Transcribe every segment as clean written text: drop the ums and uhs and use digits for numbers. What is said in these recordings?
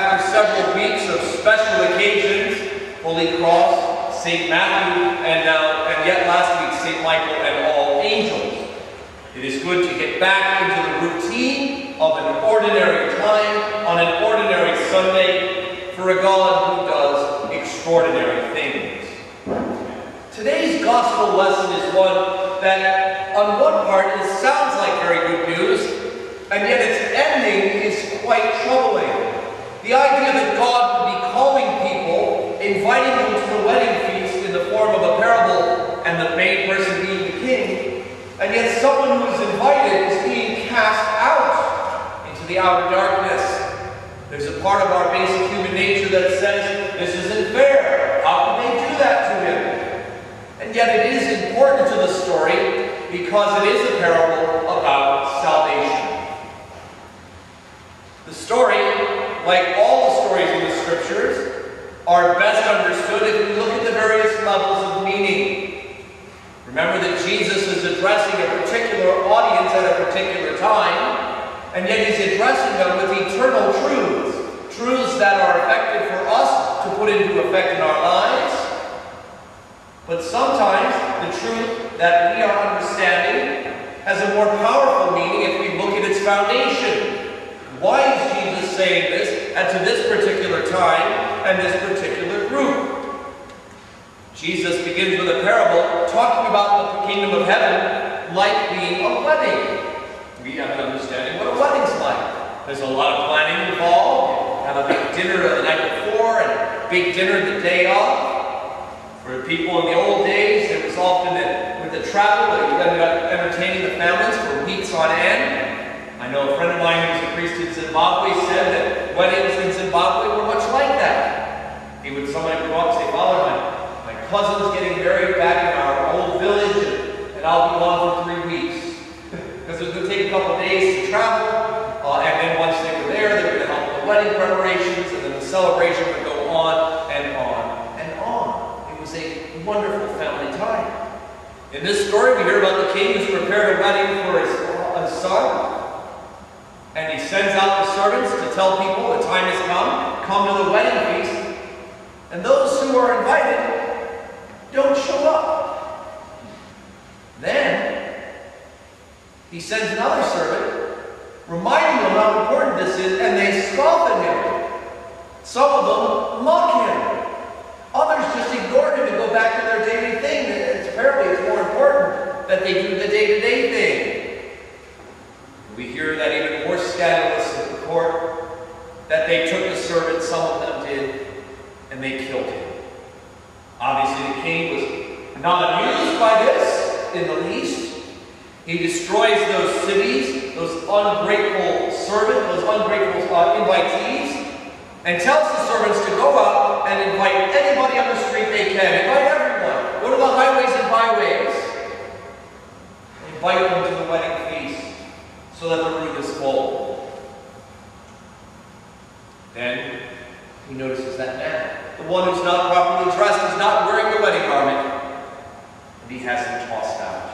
after several weeks of special occasions, Holy Cross, St. Matthew, and yet last week, St. Michael and all angels. It is good to get back into the routine of an ordinary time on an ordinary Sunday for a God who does extraordinary things. Today's gospel lesson is one that, on one part, it sounds like very good news, and yet its ending is quite troubling. The idea that God would be calling people, inviting them to the wedding feast in the form of a parable, and the main person being the king, and yet someone who is invited is being cast out into the outer darkness. There's a part of our basic human nature that says, this isn't fair. How can they do that to him? And yet it is important to the story because it is a parable about salvation. The story, like all the stories in the Scriptures, are best understood if we look at the various levels of meaning. Remember that Jesus is addressing a particular audience at a particular time, and yet he's addressing them with eternal truths. Truths that are effective for us to put into effect in our lives. But sometimes the truth that we are understanding has a more powerful meaning if we look at its foundation. Why is Jesus saying this and to this particular time and this particular group? Jesus begins with a parable talking about the kingdom of heaven like being a wedding. We have an understanding what a wedding's like. There's a lot of planning involved. Have a big dinner the night before and a big dinner the day of. For people in the old days, it was often that with the travel that you ended up entertaining the families for weeks on end. I know a friend of mine who was a priest in Zimbabwe said that weddings in Zimbabwe were much like that. Somebody would come up and say, Father, my cousin's getting married back in our old village, and I'll be gone for 3 weeks. Because it was going to take a couple of days to travel, and then once they were there, they were going to help with the wedding preparations, and then the celebration would go on and on and on. It was a wonderful family time. In this story, we hear about the king who's prepared a wedding for his son. And he sends out the servants to tell people the time has come to the wedding feast. And those who are invited don't show up. Then, he sends another servant, reminding them how important this is, and they scoff at him. Some of them mock him. Others just ignore him and go back to their daily thing. Apparently it's more important that they do the day-to-day thing. We hear that even more scandalous at the court, that they took the servant, some of them did, and they killed him. Obviously the king was not amused by this in the least. He destroys those cities, those ungrateful servants, those ungrateful invitees, and tells the servants to go out and invite anybody on the street they can. Invite everyone. Go to the highways and byways. Invite them to the wedding feast so that the room is full. Then he notices that man, the one who's not properly dressed, is not wearing the wedding garment, and he has him tossed out.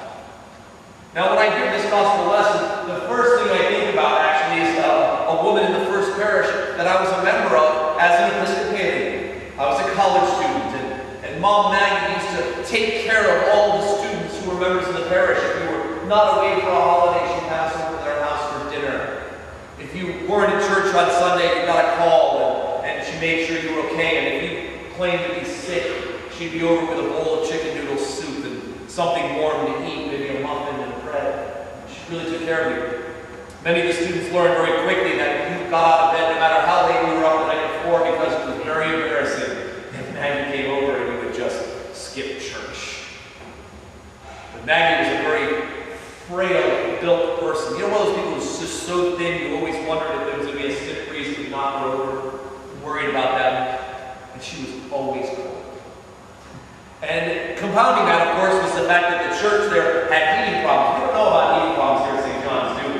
Now when I hear this gospel lesson, the first thing I think about actually is a woman in the first parish that I was a member of as an Episcopalian. I was a college student, and Mom Maggie used to take care of all the students who were members of the parish. If you were not away for a holiday, she'd pass over to their house for dinner. If you weren't at church on Sunday, you got a call, and she made sure you were okay. And if you claimed to be sick, she'd be over with a bowl of chicken noodle soup and something warm to eat, maybe a muffin and bread. She really took care of you. Many of the students learned very quickly that you got out of bed no matter how late you were up the night before, because it was very embarrassing if Maggie came over and you would just skip church. But Maggie was a very frail, built person. You know, one of those people who's just so thin you always wondered if there was going to be a stiff breeze that would knock her over, worried about that. And she was always cold. And compounding that, of course, was the fact that the church there had heating problems. We don't know about heating problems here at St. John's, do we?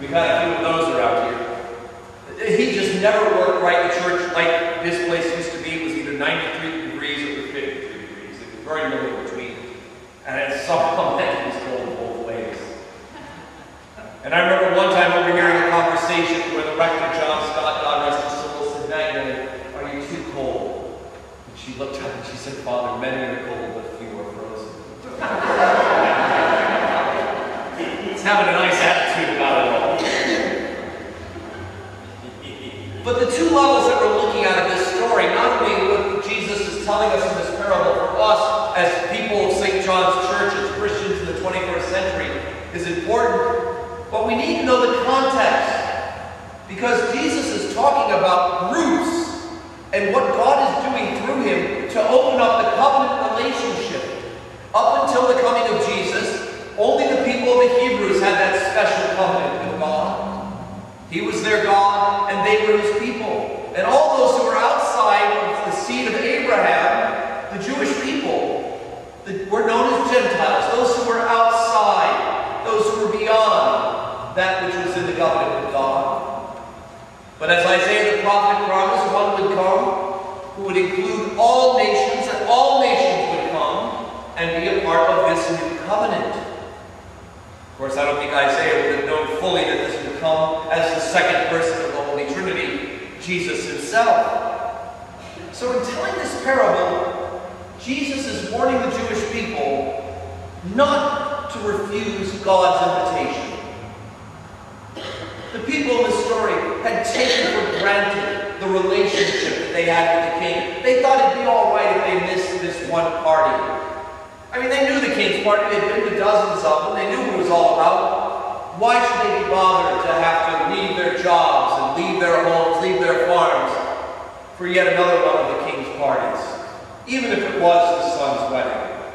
We've had a few of those around here. He just never worked right. The church, like this place used to be, was either 93 degrees or 53 degrees. It was very little in between. And at some point, it was cold both ways. And I remember one time overhearing a conversation where the rector, John Scott, God rest his soul, said, said, Father, many are cold, but few are frozen. He's having a nice attitude about it all. But the two levels that we're looking at in this story, not only what Jesus is telling us in this parable for us as people of St. John's Church, as Christians in the 21st century, is important, but we need to know the context. Because Jesus is talking about roots and what God is doing through him to open up the covenant relationship. Up until the coming of Jesus, only the people of the Hebrews had that special covenant with God. He was their God, and they were his people. And all those who were outside of the seed of Abraham, the Jewish people, were known as Gentiles. Those who were outside, those who were beyond that which was in the covenant with God. But as Isaiah the prophet promised, one would come who would include all nations, and all nations would come and be a part of this new covenant. Of course, I don't think Isaiah would have known fully that this would come as the second person of the Holy Trinity, Jesus himself. So in telling this parable, Jesus is warning the Jewish people not to refuse God's invitation. The people in the story had taken for granted the relationship that they had with the king. They thought it'd be all right if they missed this one party. I mean, they knew the king's party. They'd been to dozens of them. They knew what it was all about. Why should they be bothered to have to leave their jobs and leave their homes, leave their farms for yet another one of the king's parties, even if it was the son's wedding?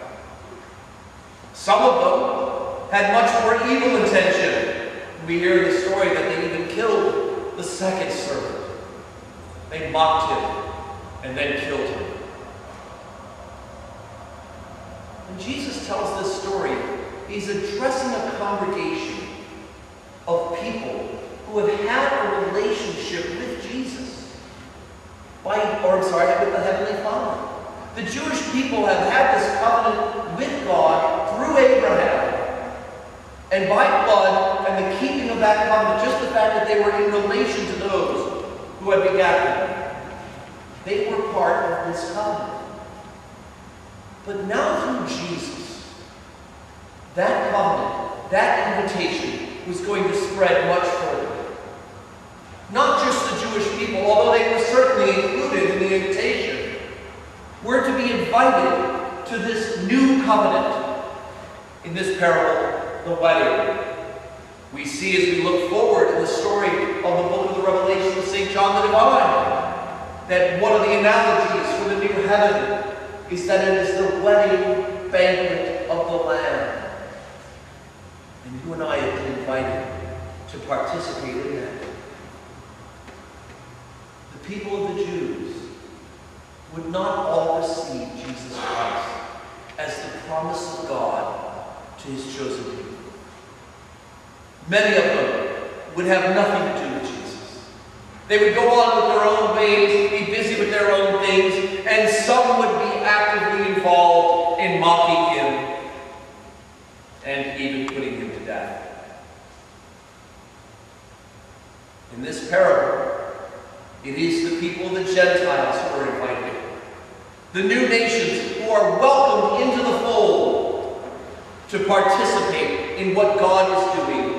Some of them had much more evil intention. We hear in the story that they even killed the second servant. They mocked him and then killed him. When Jesus tells this story, he's addressing a congregation of people who have had a relationship with Jesus. With the Heavenly Father. The Jewish people have had this covenant with God through Abraham. And by blood and the keeping of that covenant, just the fact that they were in relation to those who had begat them, they were part of this covenant. But now through Jesus, that covenant, that invitation was going to spread much further. Not just the Jewish people, although they were certainly included in the invitation, were to be invited to this new covenant. In this parable, the wedding. We see as we look forward in the story of the book of the Revelation of St. John the Divine, that one of the analogies for the new heaven is that it is the wedding banquet of the Lamb. And you and I have been invited to participate in that. The people of the Jews would not all receive Jesus Christ as the promise of God to his chosen people. Many of them would have nothing to do with Jesus. They would go on with their own ways, be busy with their own things, and some would be actively involved in mocking him and even putting him to death. In this parable, it is the people, the Gentiles, who are invited. The new nations who are welcomed into the fold to participate in what God is doing